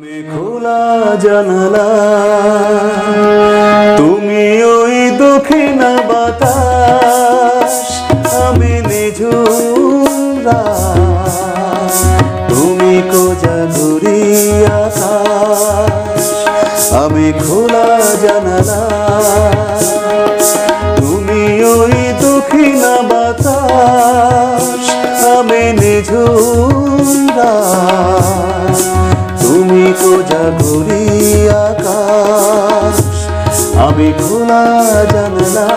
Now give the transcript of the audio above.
আমি খোলা জানালা, তুমি ওই দক্ষিণ বাতাস, আমি নিঝুম রাত, তুমি কোজাগরি আকাশ। আমি খোলা জানালা, তুমি ওই দক্ষিণ বাতাস, আমি নিঝুম রাত, তুমি কোজাগরি আকাশ। আমি খোলা জানলা।